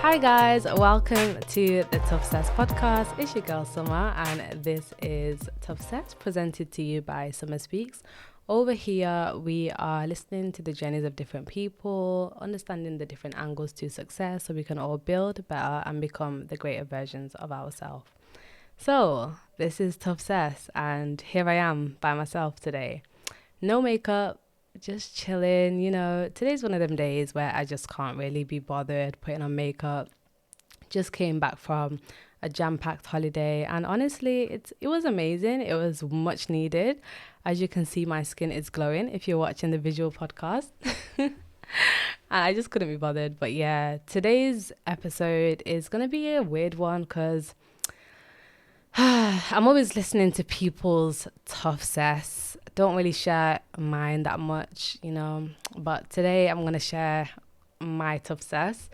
Hi guys, welcome to the TOUGHCESS podcast. It's your girl Suma, and this is TOUGHCESS presented to you by Suma Speaks. Over here, we are listening to the journeys of different people, understanding the different angles to success so we can all build better and become the greater versions of ourselves. So, this is TOUGHCESS, and here I am by myself today. No makeup, just chilling. Today's one of them days where I just can't really be bothered putting on makeup. Just came back from a jam-packed holiday, and honestly it was amazing. It was much needed. As you can see, my skin is glowing if you're watching the visual podcast. And I just couldn't be bothered. But yeah, today's episode is gonna be a weird one because I'm always listening to people's TOUGHCESS. Don't really share mine that much, but today I'm going to share my TOUGHCESS.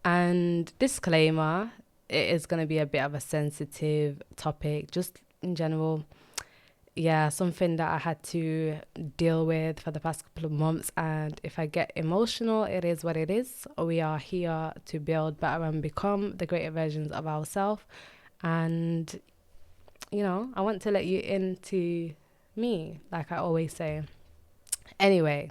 And disclaimer, it is going to be a bit of a sensitive topic, just in general. Yeah, something that I had to deal with for the past couple of months. And if I get emotional, it is what it is. We are here to build better and become the greater versions of ourselves. And I want to let you into me, like I always say. Anyway,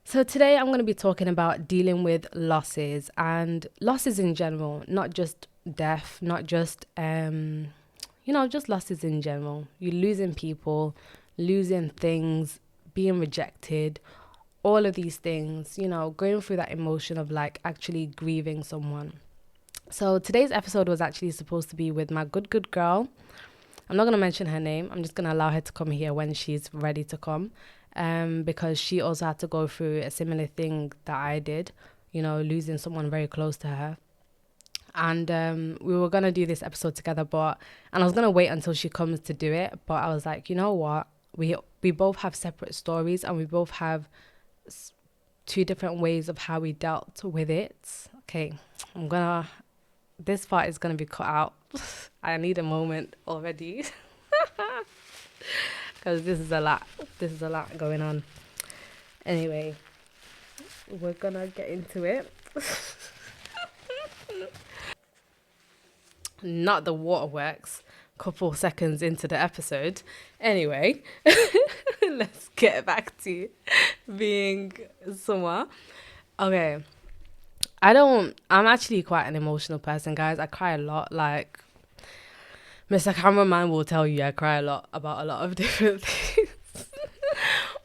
so today I'm going to be talking about dealing with losses and losses in general, not just death, not just, just losses in general. You're losing people, losing things, being rejected, all of these things, going through that emotion of like actually grieving someone. So today's episode was actually supposed to be with my good girl. I'm not going to mention her name. I'm just going to allow her to come here when she's ready to come, because she also had to go through a similar thing that I did, losing someone very close to her. And we were going to do this episode together, and I was going to wait until she comes to do it. But I was like, you know what? We both have separate stories, and we both have two different ways of how we dealt with it. Okay, this part is going to be cut out. I need a moment already because this is a lot going on. Anyway, we're gonna get into it. Not the waterworks couple seconds into the episode. Anyway, let's get back to being Suma. Okay, I'm actually quite an emotional person, guys. I cry a lot. Like Mr. Cameraman will tell you, I cry a lot about a lot of different things.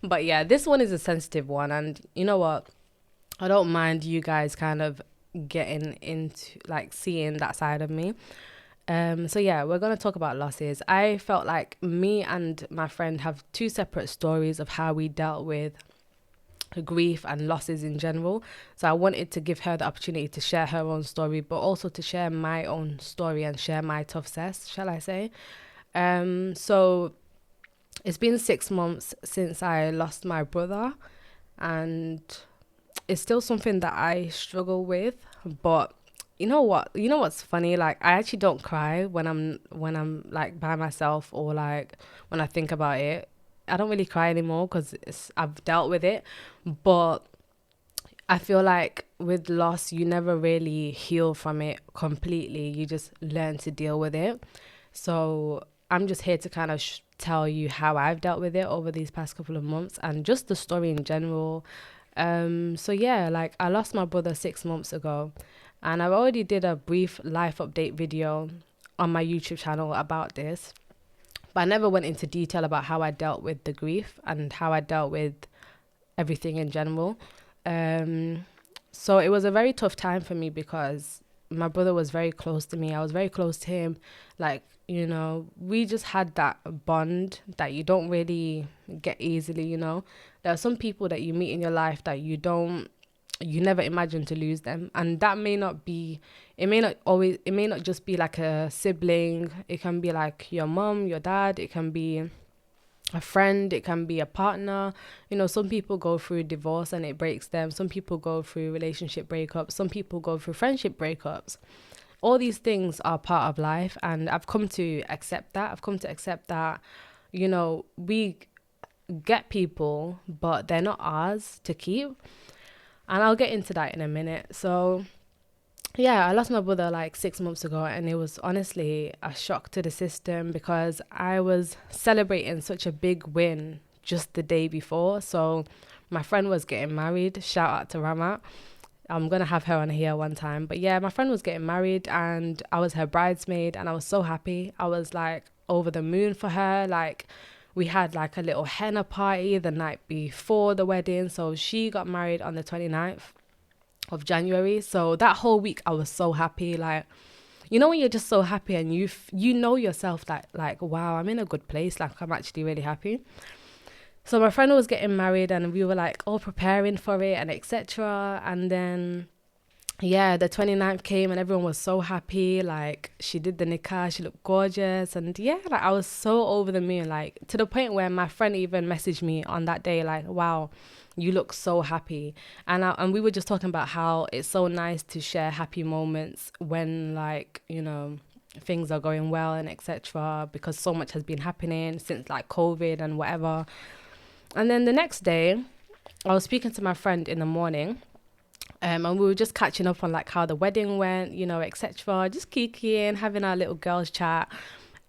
But yeah, this one is a sensitive one. And you know what? I don't mind you guys kind of getting into like seeing that side of me. So yeah, we're going to talk about losses. I felt like me and my friend have two separate stories of how we dealt with grief and losses in general. So I wanted to give her the opportunity to share her own story, but also to share my own story and share my TOUGHCESS, shall I say. So it's been 6 months since I lost my brother, and it's still something that I struggle with. But you know what's funny? Like, I actually don't cry when I'm like by myself, or like when I think about it. I don't really cry anymore because I've dealt with it. But I feel like with loss, you never really heal from it completely. You just learn to deal with it. So I'm just here to kind of tell you how I've dealt with it over these past couple of months and just the story in general. So yeah, like I lost my brother 6 months ago, and I've already did a brief life update video on my YouTube channel about this. But I never went into detail about how I dealt with the grief and how I dealt with everything in general. So it was a very tough time for me because my brother was very close to me. I was very close to him. Like, we just had that bond that you don't really get easily, There are some people that you meet in your life that you never imagine to lose them. And that may not just be like a sibling. It can be like your mom, your dad. It can be a friend. It can be a partner. Some people go through divorce and it breaks them. Some people go through relationship breakups. Some people go through friendship breakups. All these things are part of life, and I've come to accept that. We get people, but they're not ours to keep. And I'll get into that in a minute. So yeah, I lost my brother like 6 months ago, and it was honestly a shock to the system because I was celebrating such a big win just the day before. So my friend was getting married. Shout out to Rama. I'm gonna have her on here one time. But yeah, my friend was getting married and I was her bridesmaid, and I was so happy. I was like over the moon for her. Like, we had like a little henna party the night before the wedding. So she got married on the 29th of January. So that whole week I was so happy. Like, you know when you're just so happy and you know yourself that like, wow, I'm in a good place, like I'm actually really happy. So my friend was getting married and we were like all preparing for it and etc. And then yeah, the 29th came and everyone was so happy. Like, she did the nikah, she looked gorgeous, and yeah, like I was so over the moon, like to the point where my friend even messaged me on that day like, wow, you look so happy. And we were just talking about how it's so nice to share happy moments when, like, you know, things are going well and etc., because so much has been happening since like COVID and whatever. And then the next day I was speaking to my friend in the morning, and we were just catching up on like how the wedding went, you know, etc., just kikiing, having our little girls chat.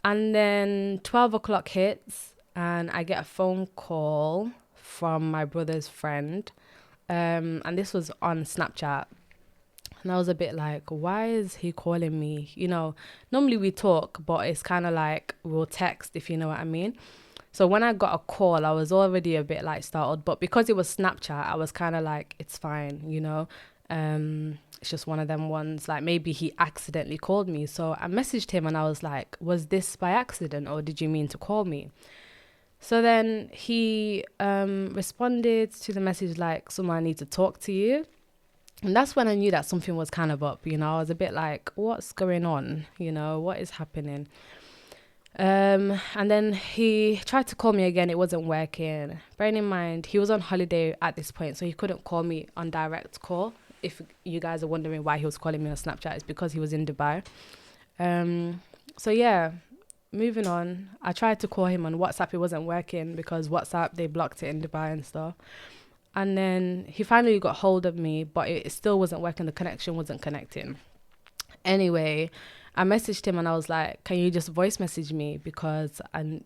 And then 12 o'clock hits and I get a phone call from my brother's friend, and this was on Snapchat. And I was a bit like, why is he calling me? You know, normally we talk, but it's kind of like we'll text, if you know what I mean. So when I got a call, I was already a bit like startled, but because it was Snapchat, I was kind of like, it's fine, you know. It's just one of them ones, like maybe he accidentally called me. So I messaged him and I was like, was this by accident or did you mean to call me? So then he responded to the message like, Suma, I need to talk to you. And that's when I knew that something was kind of up, you know. I was a bit like, what's going on? You know, what is happening? And then he tried to call me again. It wasn't working. Bearing in mind, he was on holiday at this point, so he couldn't call me on direct call. If you guys are wondering why he was calling me on Snapchat, it's because he was in Dubai. So yeah, moving on. I tried to call him on WhatsApp. It wasn't working because WhatsApp, they blocked it in Dubai and stuff. And then he finally got hold of me, but it still wasn't working. The connection wasn't connecting. Anyway, I messaged him and I was like, can you just voice message me? Because I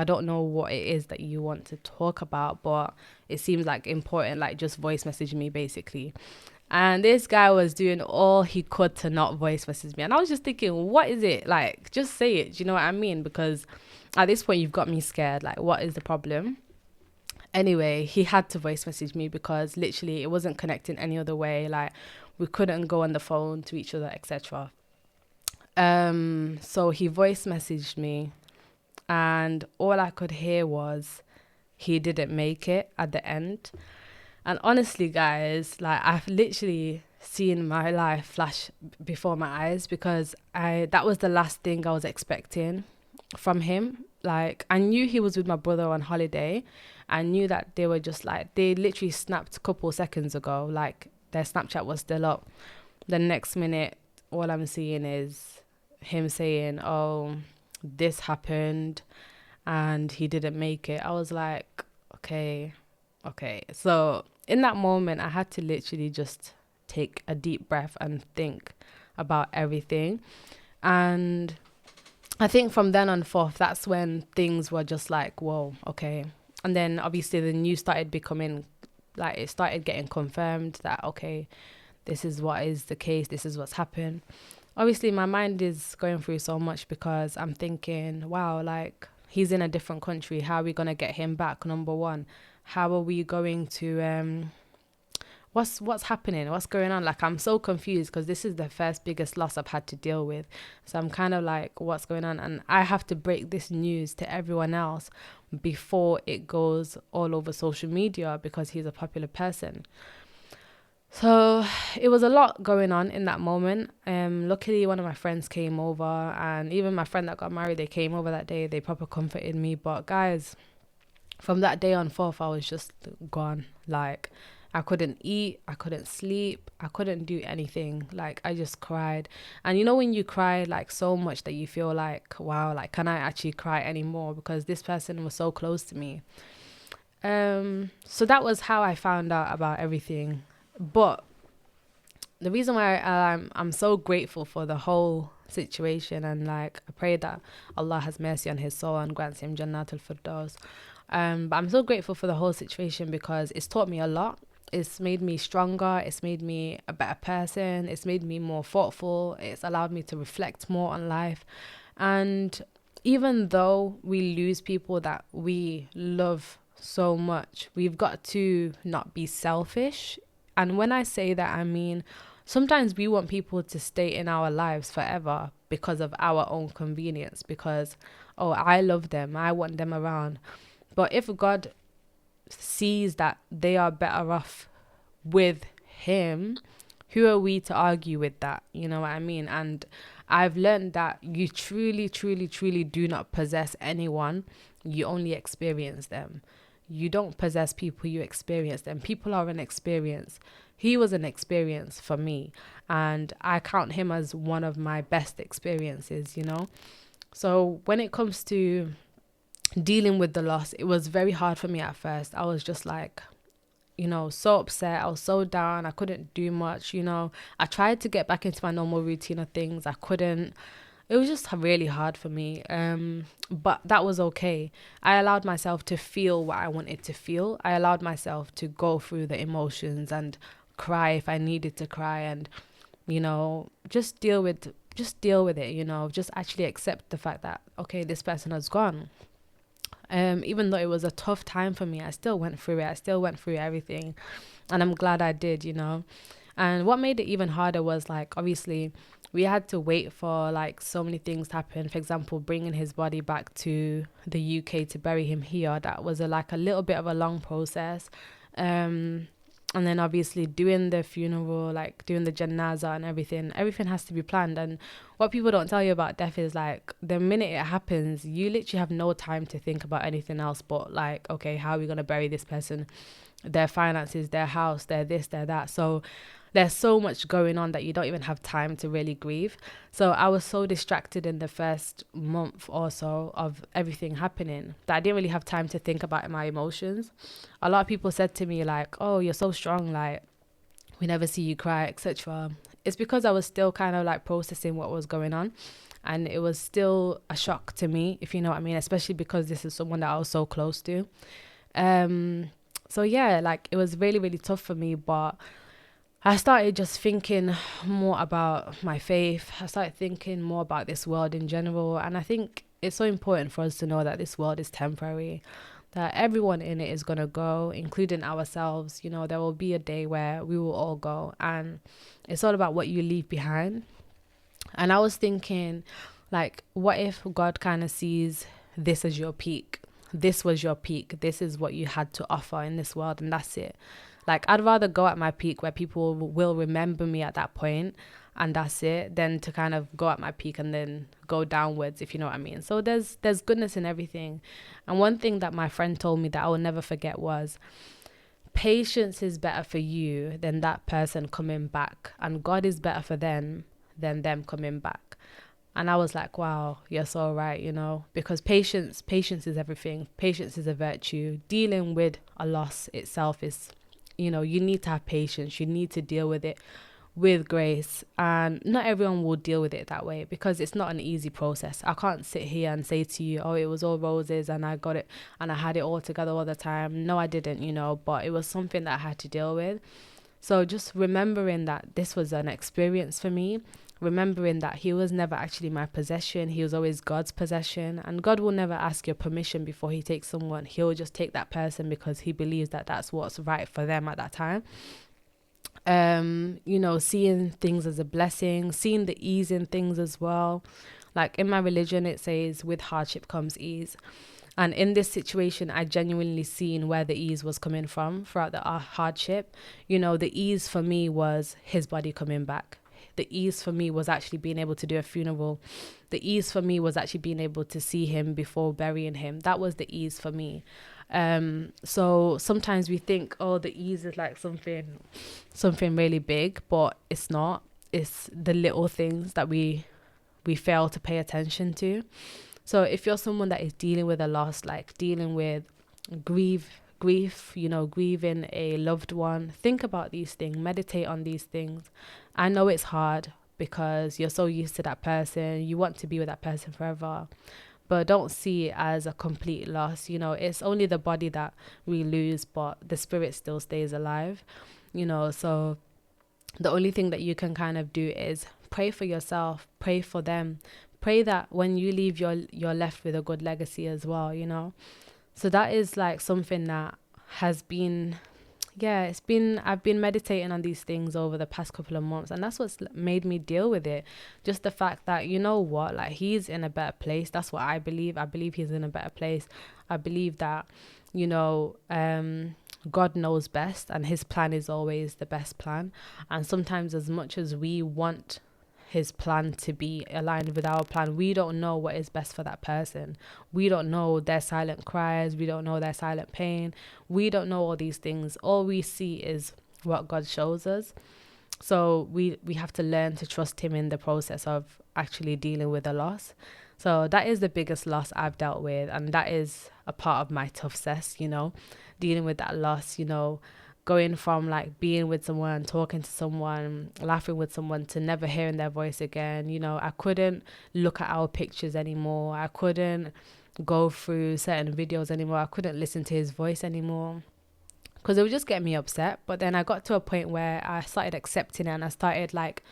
don't know what it is that you want to talk about, but it seems like important, like just voice message me basically. And this guy was doing all he could to not voice message me. And I was just thinking, what is it? Like, just say it. Do you know what I mean? Because at this point, you've got me scared. Like, what is the problem? Anyway, he had to voice message me because literally it wasn't connecting any other way. Like, we couldn't go on the phone to each other, etc. So he voice messaged me and all I could hear was he didn't make it at the end. And honestly, guys, like I've literally seen my life flash before my eyes because that was the last thing I was expecting from him. Like, I knew he was with my brother on holiday. I knew that they were just like, they literally snapped a couple seconds ago. Like, their Snapchat was still up. The next minute, all I'm seeing is him saying, oh, this happened and he didn't make it. I was like, okay. So in that moment, I had to literally just take a deep breath and think about everything. And I think from then on forth, that's when things were just like, whoa, okay. And then obviously the news started becoming, like, it started getting confirmed that, okay, this is what is the case, this is what's happened. Obviously, my mind is going through so much because I'm thinking, wow, like, he's in a different country. How are we going to get him back, number one? How are we going to... What's happening? What's going on? Like, I'm so confused because this is the first biggest loss I've had to deal with. So I'm kind of like, what's going on? And I have to break this news to everyone else before it goes all over social media because he's a popular person. So it was a lot going on in that moment. Luckily, one of my friends came over, and even my friend that got married, they came over that day. They proper comforted me. But guys, from that day on forth, I was just gone. Like, I couldn't eat, I couldn't sleep, I couldn't do anything. Like, I just cried. And you know when you cry like so much that you feel like, wow, like, can I actually cry anymore? Because this person was so close to me. So that was how I found out about everything. But the reason why I'm so grateful for the whole situation, and like I pray that Allah has mercy on his soul and grants him Jannatul Firdaus. But I'm so grateful for the whole situation because it's taught me a lot. It's made me stronger. It's made me a better person. It's made me more thoughtful. It's allowed me to reflect more on life. And even though we lose people that we love so much, we've got to not be selfish. And when I say that, I mean, sometimes we want people to stay in our lives forever because of our own convenience, because, oh, I love them, I want them around. But if God sees that they are better off with him, who are we to argue with that? You know what I mean? And I've learned that you truly, truly, truly do not possess anyone. You only experience them. You don't possess people, you experience them. People are an experience. He was an experience for me, and I count him as one of my best experiences, you know? So when it comes to dealing with the loss, it was very hard for me at first. I was just like, you know, so upset. I was so down. I couldn't do much, you know. I tried to get back into my normal routine of things. I couldn't. It was just really hard for me. But that was okay. I allowed myself to feel what I wanted to feel. I allowed myself to go through the emotions and cry if I needed to cry, and, you know, just deal with it, you know, just actually accept the fact that, okay, this person has gone. Even though it was a tough time for me, I still went through it. I still went through everything, and I'm glad I did, you know. And what made it even harder was, like, obviously we had to wait for like so many things to happen. For example, bringing his body back to the UK to bury him here. That was a little bit of a long process. And then obviously doing the funeral, like doing the janaza and everything has to be planned. And what people don't tell you about death is, like, the minute it happens, you literally have no time to think about anything else but, like, okay, how are we going to bury this person? Their finances, their house, their this, their that. So there's so much going on that you don't even have time to really grieve. So I was so distracted in the first month or so of everything happening that I didn't really have time to think about my emotions. A lot of people said to me, like, oh, you're so strong, like, we never see you cry, etc. It's because I was still kind of like processing what was going on. And it was still a shock to me, if you know what I mean, especially because this is someone that I was so close to. So yeah, like, it was really, really tough for me, but I started just thinking more about my faith. I started thinking more about this world in general. And I think it's so important for us to know that this world is temporary, that everyone in it is going to go, including ourselves. You know, there will be a day where we will all go, and it's all about what you leave behind. And I was thinking, like, what if God kind of sees this as your peak? This was your peak. This is what you had to offer in this world, and that's it. Like, I'd rather go at my peak where people will remember me at that point, and that's it, than to kind of go at my peak and then go downwards, if you know what I mean. So there's goodness in everything. And one thing that my friend told me that I will never forget was, patience is better for you than that person coming back, and God is better for them than them coming back. And I was like, wow, you're so right, you know, because patience is everything. Patience is a virtue. Dealing with a loss itself is, you know, you need to have patience. You need to deal with it with grace. And not everyone will deal with it that way, because it's not an easy process. I can't sit here and say to you, oh, it was all roses and I got it and I had it all together all the time. No, I didn't, you know, but it was something that I had to deal with. So just remembering that this was an experience for me, remembering that he was never actually my possession. He was always God's possession, and God will never ask your permission before he takes someone. He'll just take that person because he believes that that's what's right for them at that time. You know, seeing things as a blessing, seeing the ease in things as well. Like, in my religion, it says with hardship comes ease. And in this situation, I genuinely seen where the ease was coming from throughout the hardship. You know, the ease for me was his body coming back. The ease for me was actually being able to do a funeral. The ease for me was actually being able to see him before burying him. That was the ease for me. So sometimes we think, oh, the ease is like something really big, but it's not. It's the little things that we fail to pay attention to. So if you're someone that is dealing with a loss, like dealing with grief, grieving a loved one, think about these things, meditate on these things. I know it's hard because you're so used to that person, you want to be with that person forever, but don't see it as a complete loss. It's only the body that we lose, but the spirit still stays alive. So the only thing that you can kind of do is pray for yourself, pray for them, pray that when you leave, you're left with a good legacy as well. So that is like something that has been, I've been meditating on these things over the past couple of months, and that's what's made me deal with it. Just the fact that, like, he's in a better place. That's what I believe. I believe he's in a better place. I believe that, God knows best, and his plan is always the best plan. And sometimes, as much as we want his plan to be aligned with our plan, we don't know what is best for that person. We don't know their silent cries. We don't know their silent pain. We don't know all these things. All we see is what God shows us. So we have to learn to trust him in the process of actually dealing with a loss. So that is the biggest loss I've dealt with, and that is a part of my TOUGHCESS, dealing with that loss, going from like being with someone, talking to someone, laughing with someone, to never hearing their voice again. I couldn't look at our pictures anymore. I couldn't go through certain videos anymore. I couldn't listen to his voice anymore because it would just get me upset. But then I got to a point where I started accepting it, and I started like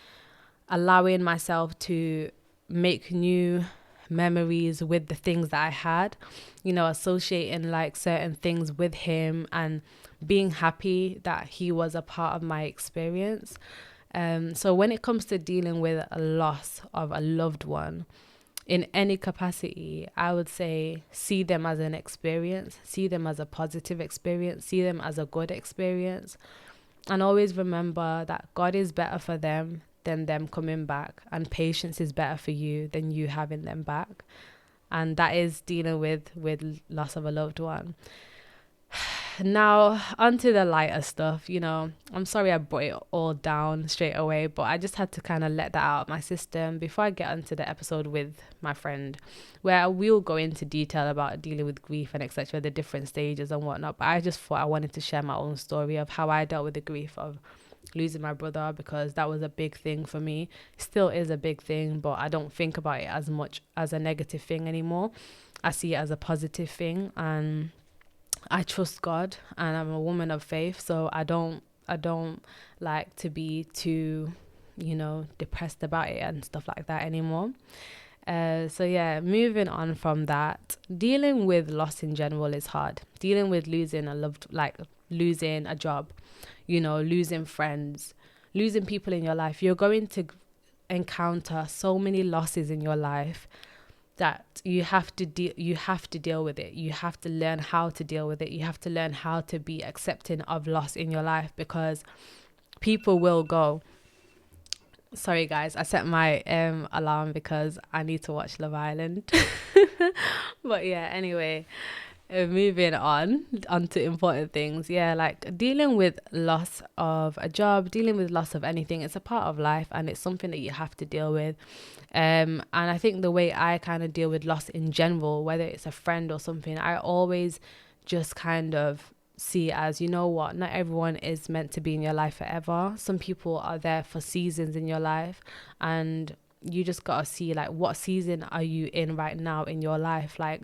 allowing myself to make new memories with the things that I had, associating like certain things with him and being happy that he was a part of my experience. So when it comes to dealing with a loss of a loved one in any capacity, I would say see them as an experience, see them as a positive experience, see them as a good experience, and always remember that God is better for them than them coming back, and patience is better for you than you having them back. And that is dealing with loss of a loved one. Now, onto the lighter stuff. I'm sorry I brought it all down straight away, but I just had to kind of let that out of my system before I get onto the episode with my friend, where we'll go into detail about dealing with grief and etc., the different stages and whatnot. But I just thought I wanted to share my own story of how I dealt with the grief of losing my brother, because that was a big thing for me. Still is a big thing, but I don't think about it as much as a negative thing anymore. I see it as a positive thing, and I trust God, and I'm a woman of faith, so I don't like to be too, depressed about it and stuff like that anymore. So yeah, moving on from that, dealing with loss in general is hard. Dealing with losing losing a job, losing friends, losing people in your life. You're going to encounter so many losses in your life that you have to deal with it. You have to learn how to deal with it. You have to learn how to be accepting of loss in your life, because people will go. Sorry guys, I set my alarm because I need to watch Love Island. But yeah, anyway, moving on to important things. Yeah, like dealing with loss of a job, dealing with loss of anything, it's a part of life, and it's something that you have to deal with. And I think the way I kind of deal with loss in general, whether it's a friend or something, I always just kind of see as, not everyone is meant to be in your life forever. Some people are there for seasons in your life, and you just gotta see like, what season are you in right now in your life? Like,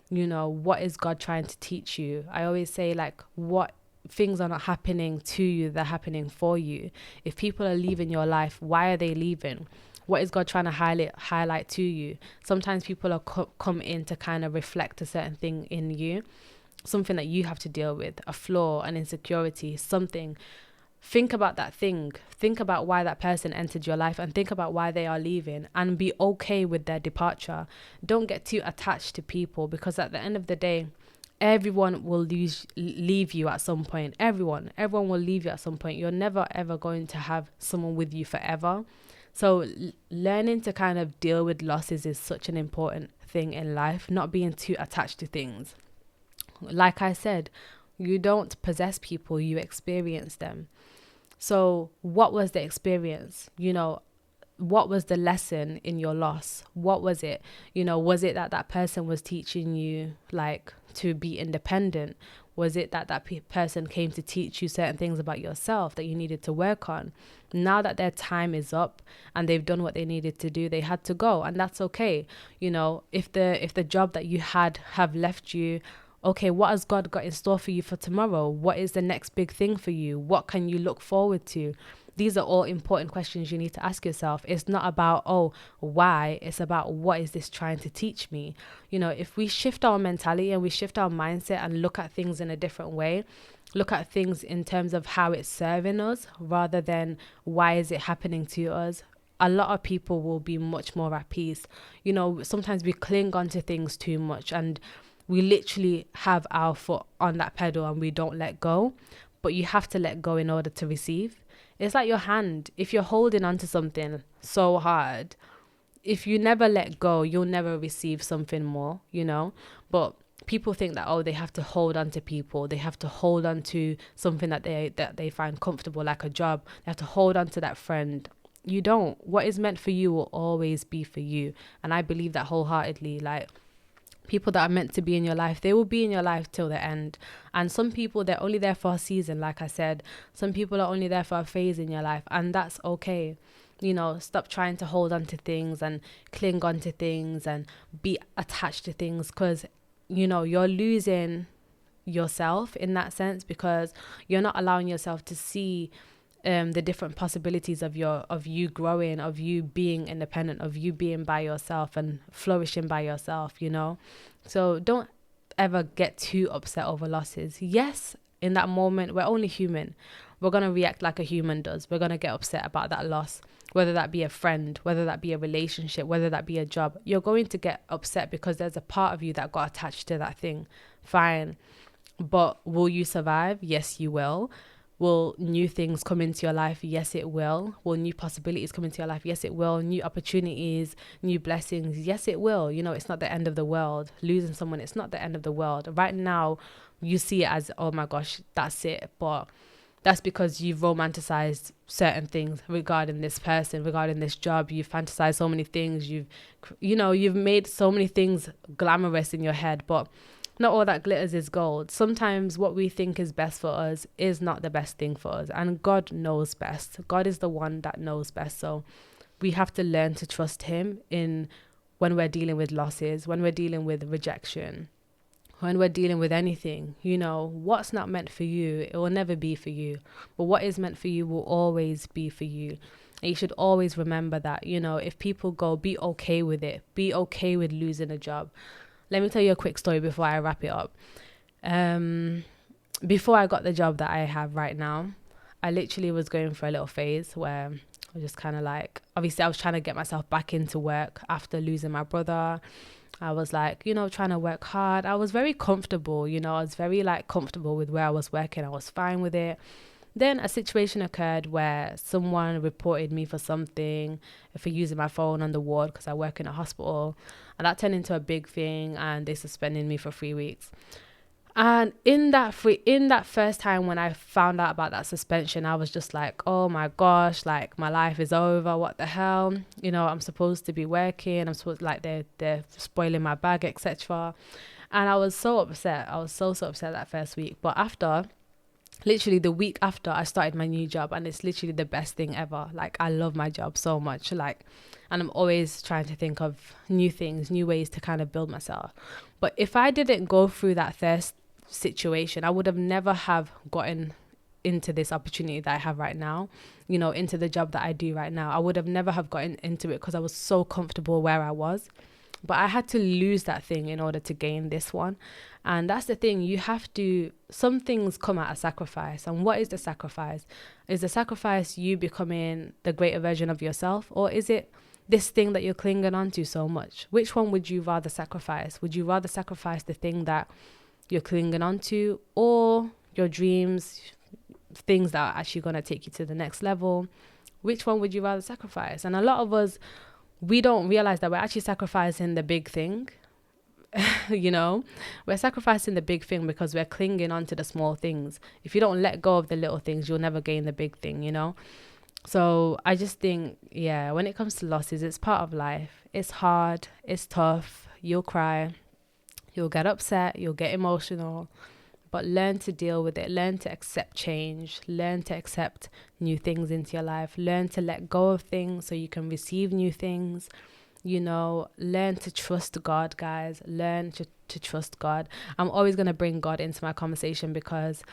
what is God trying to teach you? I always say, like, what things are not happening to you, they're happening for you. If people are leaving your life, why are they leaving? What is God trying to highlight to you? Sometimes people are come in to kind of reflect a certain thing in you, something that you have to deal with, a flaw, an insecurity, something. Think about that thing. Think about why that person entered your life, and think about why they are leaving, and be okay with their departure. Don't get too attached to people, because at the end of the day, everyone will leave you at some point. Everyone will leave you at some point. You're never ever going to have someone with you forever. So learning to kind of deal with losses is such an important thing in life, not being too attached to things. Like I said, you don't possess people, you experience them. So what was the experience? What was the lesson in your loss? What was it? Was it that person was teaching you like to be independent? Was it that person came to teach you certain things about yourself that you needed to work on? Now that their time is up and they've done what they needed to do, they had to go, and that's okay. If the job that you have left you, okay, what has God got in store for you for tomorrow? What is the next big thing for you? What can you look forward to? These are all important questions you need to ask yourself. It's not about, why? It's about, what is this trying to teach me? If we shift our mentality and we shift our mindset and look at things in a different way, look at things in terms of how it's serving us rather than why is it happening to us, a lot of people will be much more at peace. Sometimes we cling on to things too much and we literally have our foot on that pedal and we don't let go. But you have to let go in order to receive. It's like your hand. If you're holding on to something so hard, if you never let go, you'll never receive something more, But people think that, they have to hold on to people. They have to hold on to something that they find comfortable, like a job. They have to hold on to that friend. You don't. What is meant for you will always be for you. And I believe that wholeheartedly. Like, people that are meant to be in your life, they will be in your life till the end. And some people, they're only there for a season, like I said. Some people are only there for a phase in your life, and that's okay. Stop trying to hold on to things and cling on to things and be attached to things, because you're losing yourself in that sense, because you're not allowing yourself to see the different possibilities of you growing, of you being independent, of you being by yourself and flourishing by yourself, So don't ever get too upset over losses. Yes, in that moment, we're only human. We're going to react like a human does. We're going to get upset about that loss, whether that be a friend, whether that be a relationship, whether that be a job. You're going to get upset because there's a part of you that got attached to that thing. Fine. But will you survive? Yes, you will. Will new things come into your life? Yes, it will. Will new possibilities come into your life? Yes, it will. New opportunities, new blessings? Yes, it will. It's not the end of the world. Losing someone, it's not the end of the world. Right now, you see it as, oh my gosh, that's it. But that's because you've romanticized certain things regarding this person, regarding this job. You've fantasized so many things. You've made so many things glamorous in your head, but not all that glitters is gold. Sometimes what we think is best for us is not the best thing for us. And God knows best. God is the one that knows best. So we have to learn to trust him when we're dealing with losses, when we're dealing with rejection, when we're dealing with anything. What's not meant for you, it will never be for you. But what is meant for you will always be for you. And you should always remember that, if people go, be okay with it. Be okay with losing a job. Let me tell you a quick story before I wrap it up. Before I got the job that I have right now, I literally was going for a little phase where I was just kind of like, obviously I was trying to get myself back into work after losing my brother. I was like, trying to work hard. I was very comfortable, I was very comfortable with where I was working. I was fine with it. Then a situation occurred where someone reported me for something, for using my phone on the ward because I work in a hospital. And that turned into a big thing, and they suspended me for 3 weeks. And in that first time when I found out about that suspension, I was just like, oh my gosh, my life is over. What the hell? I'm supposed to be working. I'm supposed they're spoiling my bag, etc. And I was so upset. I was so upset that first week. But literally the week after, I started my new job, and it's literally the best thing ever. I love my job so much. And I'm always trying to think of new things, new ways to kind of build myself. But if I didn't go through that first situation, I would have never have gotten into this opportunity that I have right now, into the job that I do right now. I would have never have gotten into it because I was so comfortable where I was. But I had to lose that thing in order to gain this one. And that's the thing. Some things come at a sacrifice. And what is the sacrifice? Is the sacrifice you becoming the greater version of yourself? Or is it this thing that you're clinging on to so much? Which one would you rather sacrifice? Would you rather sacrifice the thing that you're clinging on to, or your dreams, things that are actually going to take you to the next level? Which one would you rather sacrifice? And a lot of us, we don't realize that we're actually sacrificing the big thing. We're sacrificing the big thing because we're clinging on to the small things. If you don't let go of the little things, you'll never gain the big thing, So I just think, when it comes to losses, it's part of life. It's hard. It's tough. You'll cry. You'll get upset. You'll get emotional. but learn to deal with it. Learn to accept change. Learn to accept new things into your life. Learn to let go of things so you can receive new things. Learn to trust God, guys. Learn to trust God. I'm always going to bring God into my conversation because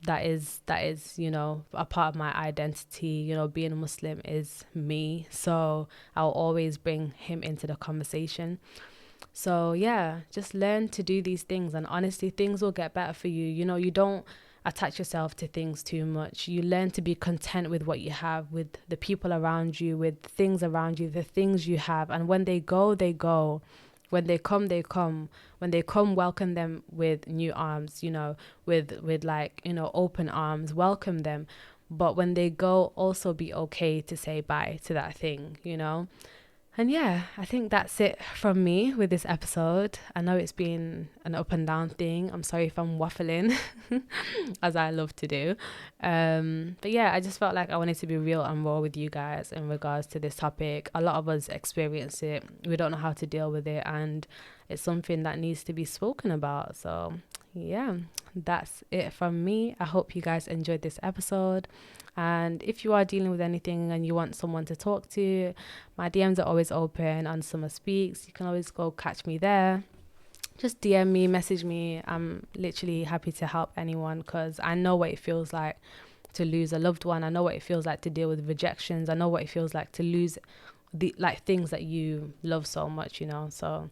that is a part of my identity. Being a Muslim is me, so I'll always bring him into the conversation. So yeah, just learn to do these things, and honestly, things will get better for you. You don't attach yourself to things too much. You learn to be content with what you have, with the people around you, with things around you, the things you have. And when they go, they go. When they come, they come. When they come, welcome them with new arms, with open arms, welcome them. But when they go, also be okay to say bye to that thing, And yeah, I think that's it from me with this episode. I know it's been an up and down thing. I'm sorry if I'm waffling, as I love to do. But yeah, I just felt like I wanted to be real and raw with you guys in regards to this topic. A lot of us experience it. We don't know how to deal with it, and it's something that needs to be spoken about. So yeah, that's it from me. I hope you guys enjoyed this episode. And if you are dealing with anything and you want someone to talk to, my DMs are always open on Suma Speaks. You can always go catch me there. Just DM me, message me. I'm literally happy to help anyone, because I know what it feels like to lose a loved one. I know what it feels like to deal with rejections. I know what it feels like to lose the things that you love so much, So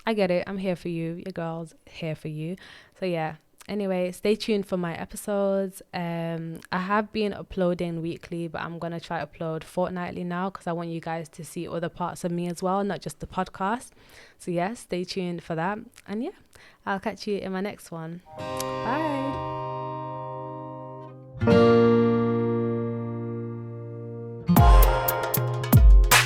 I get it. I'm here for you. Your girl's here for you. So yeah. Anyway, stay tuned for my episodes. I have been uploading weekly, but I'm going to try to upload fortnightly now, because I want you guys to see other parts of me as well, not just the podcast. So yeah, stay tuned for that. And yeah, I'll catch you in my next one. Bye.